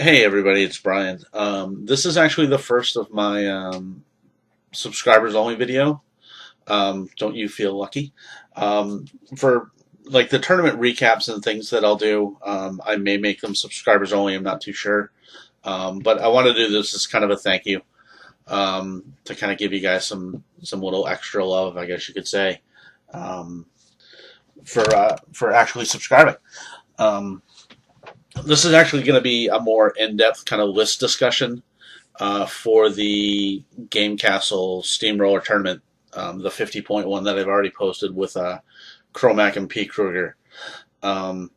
Hey everybody, it's Brian. This is actually the first of my subscribers only video. Don't you feel lucky? Um, for like the tournament recaps and things that I'll do, I may make them subscribers only. I'm not too sure, but I want to do this as kind of a thank you to kind of give you guys some little extra love, I guess you could say, um, for actually subscribing. Um, this is actually going to be a more in-depth kind of list discussion for the Game Castle Steamroller tournament, the 50-point one that I've already posted with Chromac and P. Kruger. Um,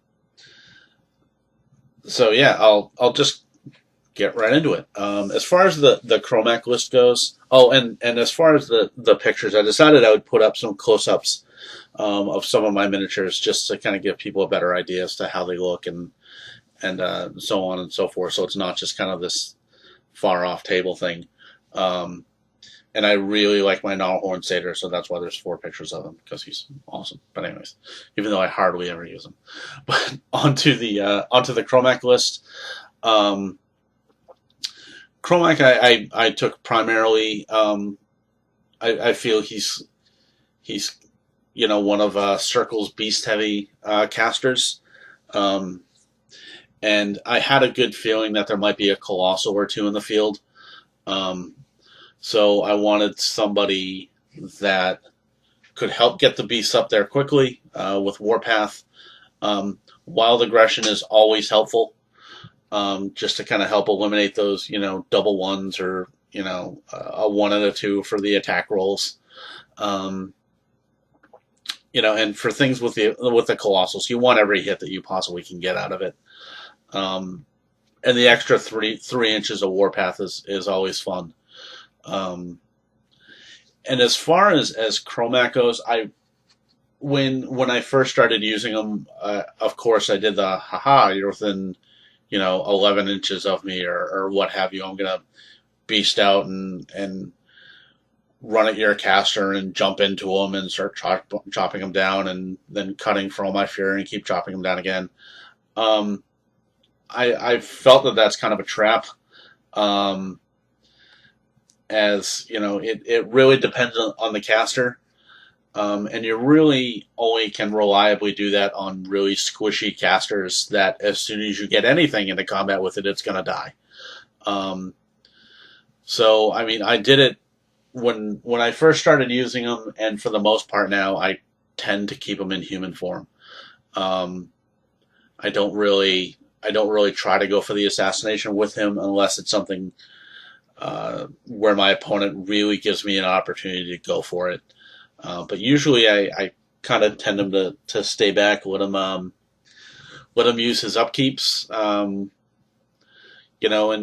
so yeah, I'll just get right into it. As far as the Chromac list goes, and as far as the pictures, I decided I would put up some close-ups of some of my miniatures just to kind of give people a better idea as to how they look and so on and so forth. So it's not just kind of this far off table thing. Um, and I really like my Gnarlhorn Satyr, so that's why there's 4 pictures of him, because he's awesome. But anyways, even though I hardly ever use him. But onto the Chromac list. Um, Chromac I took primarily. I feel he's one of Circle's beast heavy casters. Um, and I had a good feeling that there might be a Colossal or two in the field. Um, so I wanted somebody that could help get the beasts up there quickly with Warpath. Wild Aggression is always helpful, just to kind of help eliminate those, double ones or, a 1 and a 2 for the attack rolls. Um, and for things with the Colossals, you want every hit that you possibly can get out of it. And the extra 3 inches of Warpath is always fun. And as far as Chromac goes, when I first started using them, of course I did the haha, you're within 11 inches of me or what have you. I'm gonna beast out and run at your caster and jump into them and start chopping them down and then cutting for all my fury and keep chopping them down again. Um, I felt that that's kind of a trap. Um, as it really depends on the caster, and you really only can reliably do that on really squishy casters that as soon as you get anything into combat with it, it's going to die. Um, so I mean, I did it when I first started using them, and for the most part now, I tend to keep them in human form. Um, I don't really try to go for the assassination with him unless it's something where my opponent really gives me an opportunity to go for it. But usually I kind of tend him to stay back, let him use his upkeeps, and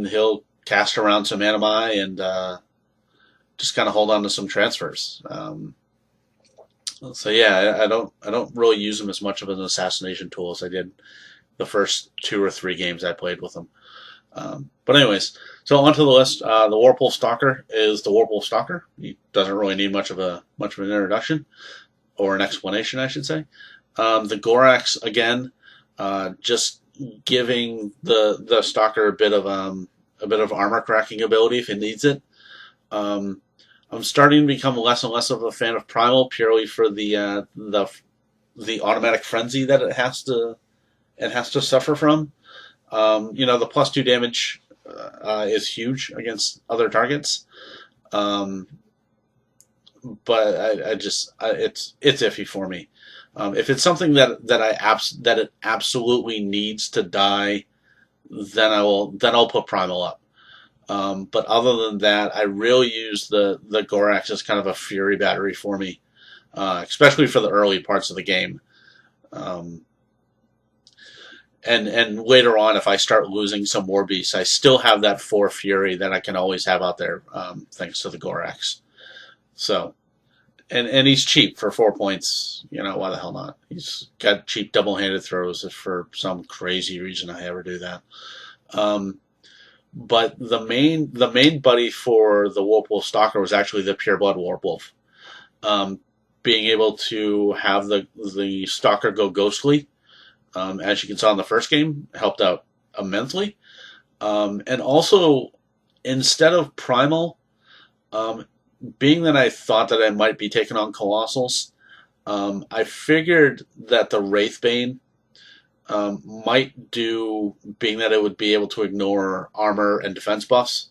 he'll cast around some animi and just kind of hold on to some transfers. So yeah, I don't really use him as much of an assassination tool as I did the first 2 or 3 games I played with him. But anyways, so onto the list. The Warpole Stalker is the Warpole Stalker. He doesn't really need much of an introduction or an explanation, I should say. The Gorax again, just giving the Stalker a bit of armor cracking ability if he needs it. I'm starting to become less and less of a fan of Primal purely for the automatic frenzy that it has to suffer from. The +2 damage is huge against other targets, but it's iffy for me. If it's something that it absolutely needs to die, then I'll put Primal up. But other than that, I really use the Gorax as kind of a fury battery for me, especially for the early parts of the game. And later on, if I start losing some more beasts, I still have that 4 fury that I can always have out there, thanks to the Gorax. So, and he's cheap for 4 points. Why the hell not? He's got cheap double-handed throws if for some crazy reason I ever do that. But the main buddy for the Warpole Stalker was actually the Pureblood Warpwolf. Being able to have the Stalker go ghostly, as you can saw in the first game, helped out immensely. And also, instead of Primal, um, being that I thought that I might be taking on Colossals, I figured that the Wraithbane might do, being that it would be able to ignore armor and defense buffs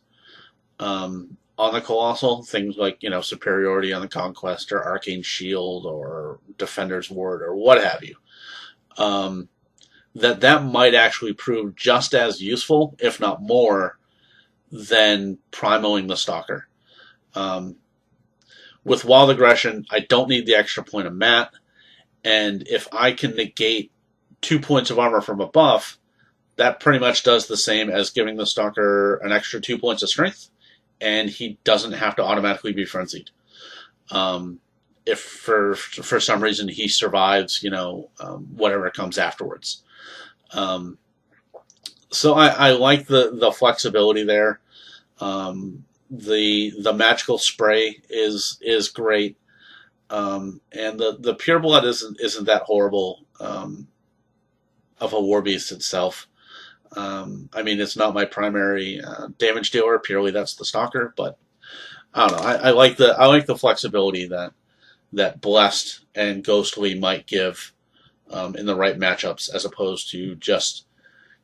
on the Colossal, things like, superiority on the Conquest or Arcane Shield or Defender's Ward or what have you. Um, that might actually prove just as useful, if not more, than primoing the Stalker. Um, with Wild Aggression, I don't need the extra point of mat, and if I can negate 2 points of armor from a buff, that pretty much does the same as giving the Stalker an extra 2 points of strength, and he doesn't have to automatically be frenzied. If for some reason he survives, whatever comes afterwards. So I like the flexibility there. The magical spray is great, and the pure blood isn't that horrible of a war beast itself. I mean, it's not my primary damage dealer. Purely, that's the Stalker. But I don't know. I like the flexibility that Blessed and Ghostly might give in the right matchups, as opposed to just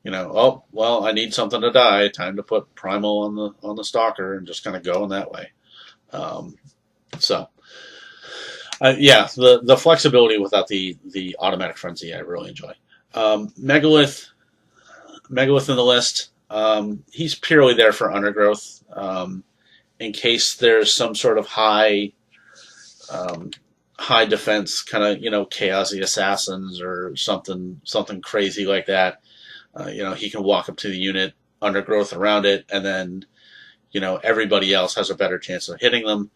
oh well, I need something to die. Time to put Primal on the Stalker and just kind of go in that way. Um, so. Yeah, the flexibility without the automatic frenzy, I really enjoy. Megalith in the list. He's purely there for undergrowth, in case there's some sort of um, high defense kind of chaosy assassins or something crazy like that. He can walk up to the unit, undergrowth around it, and then everybody else has a better chance of hitting them.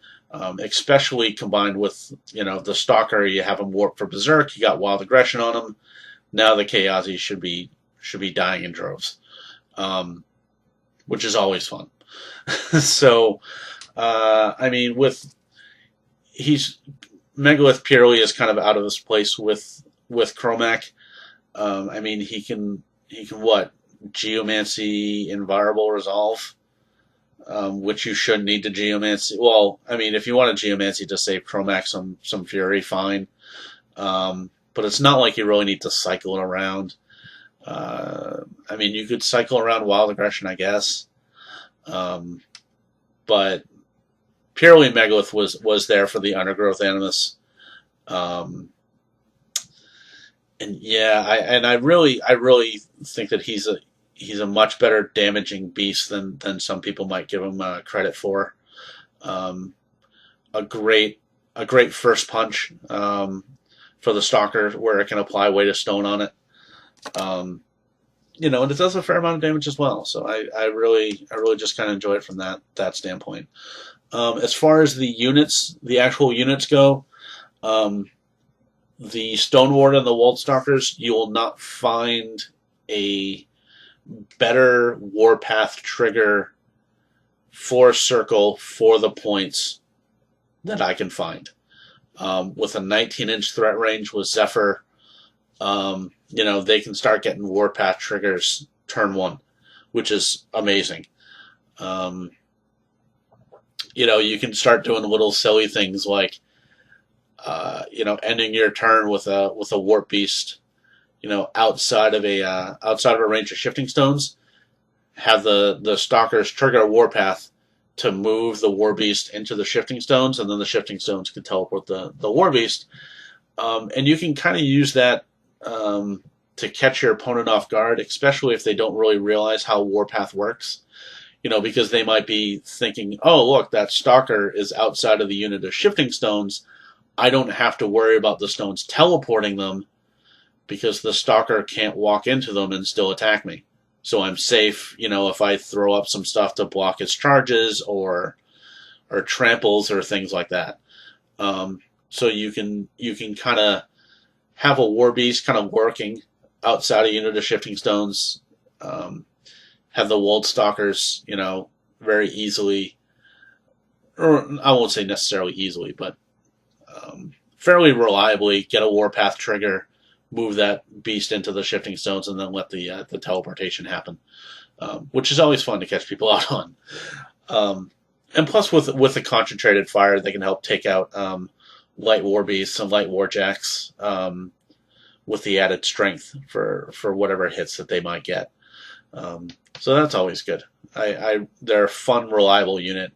Especially combined with the Stalker, you have him warp for Berserk. You got Wild Aggression on him. Now the Chaosies should be dying in droves, which is always fun. So, I mean, he's Megalith purely is kind of out of his place with Chromac. I mean, he can what, Geomancy, Invariable Resolve, which you shouldn't need to Geomancy. Well, I mean, if you want to Geomancy to save Chromac some Fury, fine. But it's not like you really need to cycle it around. I mean, you could cycle around Wild Aggression, I guess. But purely Megalith was there for the Undergrowth Animus. And yeah, I really think that he's a much better damaging beast than some people might give him credit for. Um, a great first punch for the Stalker, where it can apply weight of stone on it. Um, and it does a fair amount of damage as well. So I really just kind of enjoy it from that standpoint. As far as the actual units go, the Stoneward and the Wold Stalkers, you will not find a better Warpath trigger for Circle for the points that I can find. With a 19-inch threat range with Zephyr, they can start getting Warpath triggers turn one, which is amazing. You can start doing little silly things like, ending your turn with a Warp Beast, outside of a range of Shifting Stones. Have the Stalkers trigger a Warpath to move the War Beast into the Shifting Stones, and then the Shifting Stones can teleport the War Beast. And you can kind of use that to catch your opponent off guard, especially if they don't really realize how Warpath works. Because they might be thinking, oh, look, that Stalker is outside of the unit of Shifting Stones. I don't have to worry about the stones teleporting them because the Stalker can't walk into them and still attack me. So I'm safe, if I throw up some stuff to block his charges or tramples or things like that. So you can kind of have a War Beast kind of working outside a unit of Shifting Stones. Have the Wold Stalkers, very easily, or I won't say necessarily easily, but fairly reliably get a Warpath trigger move that beast into the shifting stones and then let the teleportation happen, which is always fun to catch people out on. And plus, with the concentrated fire, they can help take out light war beasts and light warjacks with the added strength for whatever hits that they might get. So that's always good. They're a fun, reliable unit,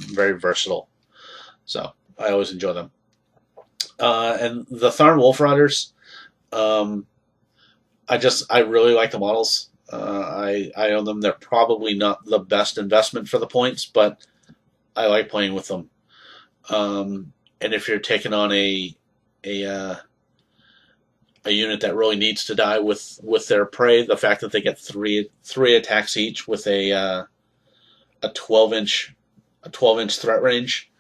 very versatile. So I always enjoy them. And the Tharn Wolf Riders, I really like the models. I own them. They're probably not the best investment for the points, but I like playing with them. And if you're taking on a unit that really needs to die with their prey, the fact that they get three attacks each with a 12-inch threat range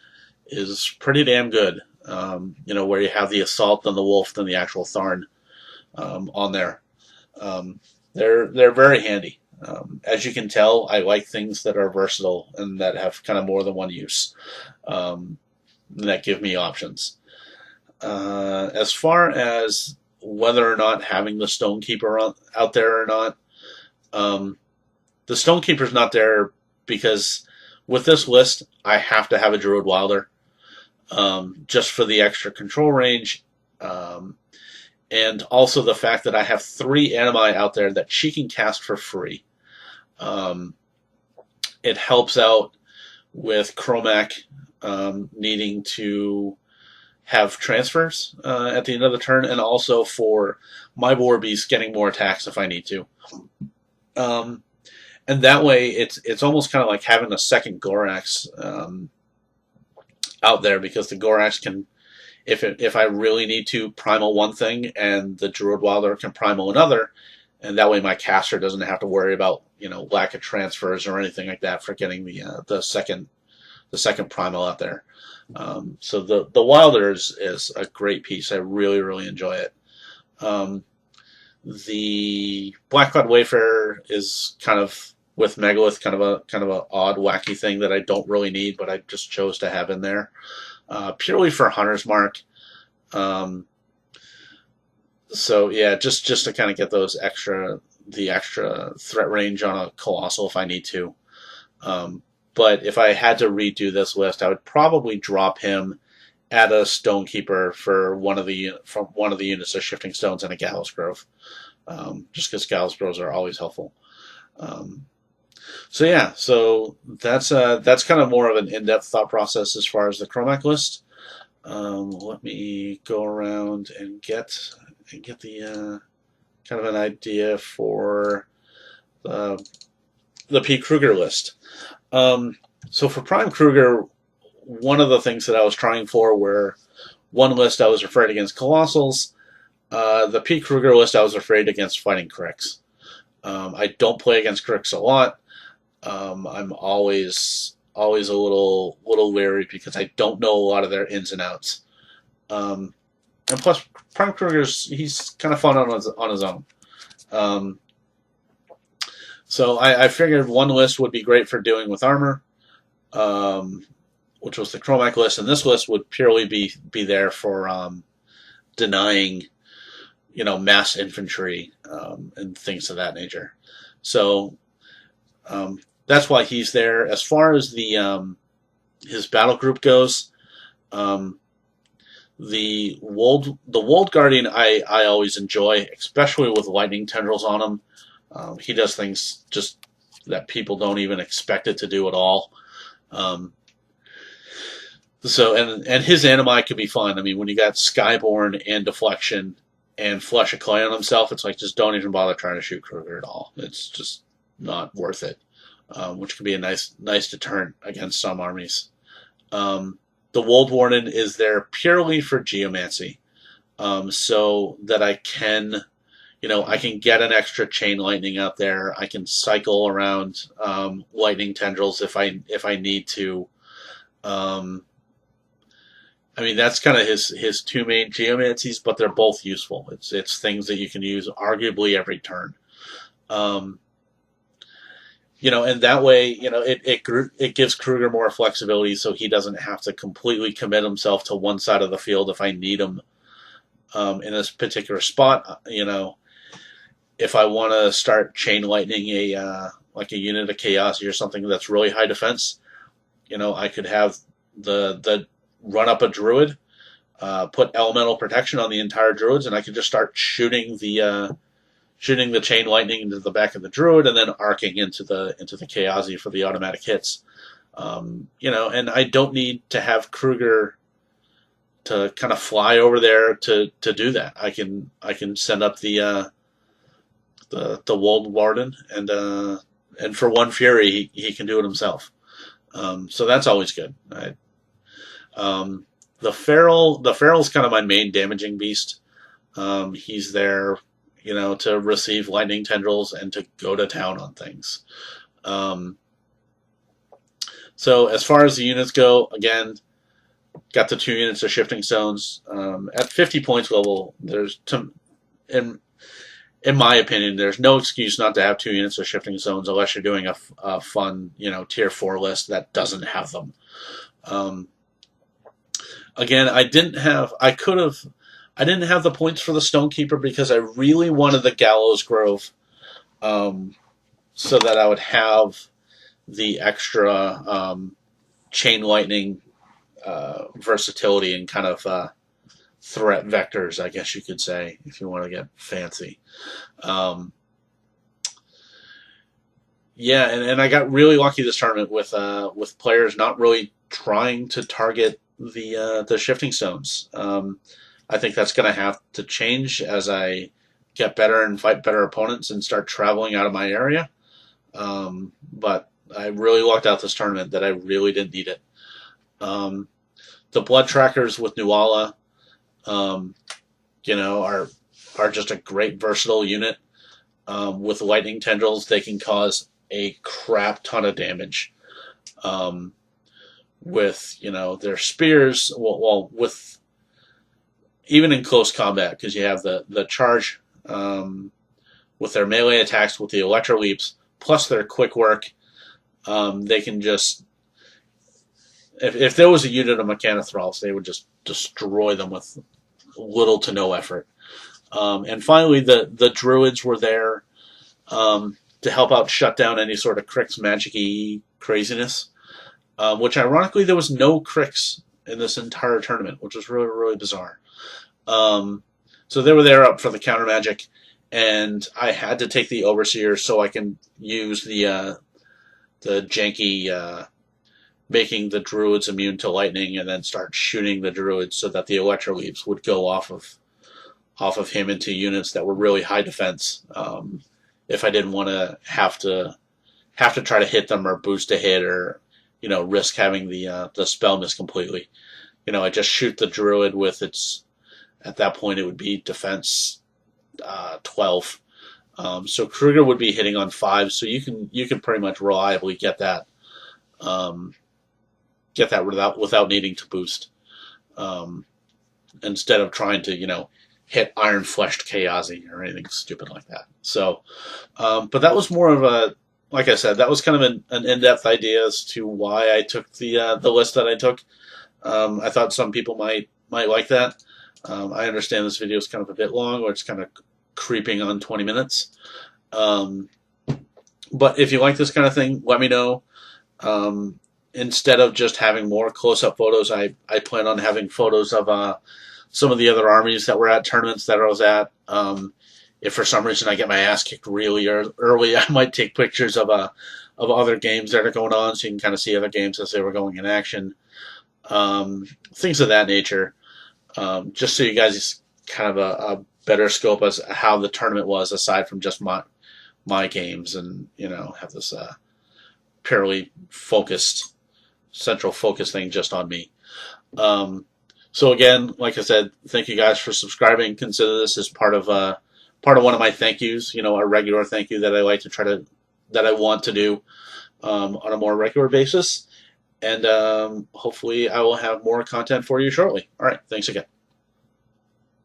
is pretty damn good. Where you have the assault, then the wolf, then the actual Tharn on there. They're very handy. As you can tell, I like things that are versatile and that have kind of more than one use. That give me options. As far as whether or not having the Stonekeeper out there or not, the Stonekeeper's not there because with this list, I have to have a Druid Wilder, just for the extra control range, and also the fact that I have 3 Animi out there that she can cast for free. It helps out with Chromac needing to have transfers at the end of the turn, and also for my War Beast getting more attacks if I need to. And that way, it's almost kind of like having a second Gorax out there, because the Gorax can, if I really need to, primal one thing, and the Druid Wilder can primal another, and that way my caster doesn't have to worry about lack of transfers or anything like that for getting the second primal out there. So the Wilder is a great piece. I really enjoy it. The Blackcloud Wayfarer is kind of, with Megalith, kind of a odd, wacky thing that I don't really need, but I just chose to have in there, purely for Hunter's Mark. So yeah, just to kind of get the extra threat range on a Colossal if I need to. But if I had to redo this list, I would probably drop him, add a Stonekeeper for one of the units of Shifting Stones, and a Gallows Grove, just because Gallows Groves are always helpful. So yeah, that's kind of more of an in-depth thought process as far as the Chromac list. Let me go around and get the kind of an idea for the P. Kruger list. So for Prime Kruger, one of the things that I was trying for were one list I was afraid against Colossals. The P. Kruger list I was afraid against fighting Cricks. I don't play against Cricks a lot. I'm always a little wary because I don't know a lot of their ins and outs. And plus, Prime Kruger's, he's kind of fun on his own. So I figured one list would be great for doing with armor, which was the Chromac list, and this list would purely be there for denying, mass infantry and things of that nature. So that's why he's there. As far as his battle group goes, the Wold Guardian I always enjoy, especially with lightning tendrils on him. He does things just that people don't even expect it to do at all. So his Animi could be fun. I mean, when you got Skyborn and Deflection and Flesh of Clay on himself, it's like, just don't even bother trying to shoot Kruger at all. It's just not worth it. Which could be a nice deterrent against some armies. The Wold Warden is there purely for Geomancy, so that I can get an extra Chain Lightning out there. I can cycle around Lightning Tendrils if I need to. I mean, that's kind of his two main Geomancies, but they're both useful. It's things that you can use arguably every turn. And that way, it gives Kruger more flexibility, so he doesn't have to completely commit himself to one side of the field if I need him in this particular spot. If I want to start chain lightning like a unit of chaos or something that's really high defense, I could have the run up a druid, put elemental protection on the entire druids, and I could just start shooting the chain lightning into the back of the druid, and then arcing into the Chaosi for the automatic hits. And I don't need to have Kruger to kind of fly over there to do that. I can send up the Wold Warden, and for one fury he can do it himself. So that's always good. The Feral's kind of my main damaging beast. He's there, to receive lightning tendrils and to go to town on things. So as far as the units go, again, got the 2 units of shifting stones. At 50 points level, in my opinion, there's no excuse not to have 2 units of shifting stones unless you're doing a fun, tier 4 list that doesn't have them. Again, I didn't have the points for the Stonekeeper because I really wanted the Gallows Grove, so that I would have the extra chain lightning versatility and kind of threat vectors, I guess you could say, if you want to get fancy. Yeah, and I got really lucky this tournament with players not really trying to target the shifting stones. I think that's going to have to change as I get better and fight better opponents and start traveling out of my area. But I really lucked out this tournament that I really didn't need it. The blood trackers with Nuala, are just a great versatile unit. With lightning tendrils, they can cause a crap ton of damage. With their spears, with even in close combat, because you have the charge with their melee attacks with the Electro Leaps, plus their quick work. They can just, if there was a unit of Mechanothralls, they would just destroy them with little to no effort. And finally, the Druids were there to help out shut down any sort of Crix magic-y craziness, which ironically there was no Crix in this entire tournament, which was really, really bizarre. So they were there up for the counter magic, and I had to take the Overseer so I can use the janky making the Druids immune to lightning, and then start shooting the Druids so that the Electro Leaps would go off of him into units that were really high defense. If I didn't want to have to try to hit them or boost a hit or risk having the spell miss completely, I just shoot the Druid with its. At that point, it would be defense 12. So Kruger would be hitting on 5. So you can pretty much reliably get that without needing to boost. Instead of trying to hit Iron Fleshed Chaosi or anything stupid like that. So, but that was more of a, like I said, that was kind of an in-depth idea as to why I took the list that I took. I thought some people might like that. I understand this video is kind of a bit long, or it's kind of creeping on 20 minutes. But if you like this kind of thing, let me know. Instead of just having more close-up photos, I plan on having photos of some of the other armies that were at tournaments that I was at. If for some reason I get my ass kicked really early, I might take pictures of other games that are going on, so you can kind of see other games as they were going in action. Things of that nature. Just so you guys kind of a better scope as how the tournament was, aside from just my games, and have this purely focused, central focus thing just on me. So again, like I said, thank you guys for subscribing. Consider this as part of one of my thank yous. A regular thank you that I like to that I want to do on a more regular basis. And hopefully I will have more content for you shortly. All right. Thanks again.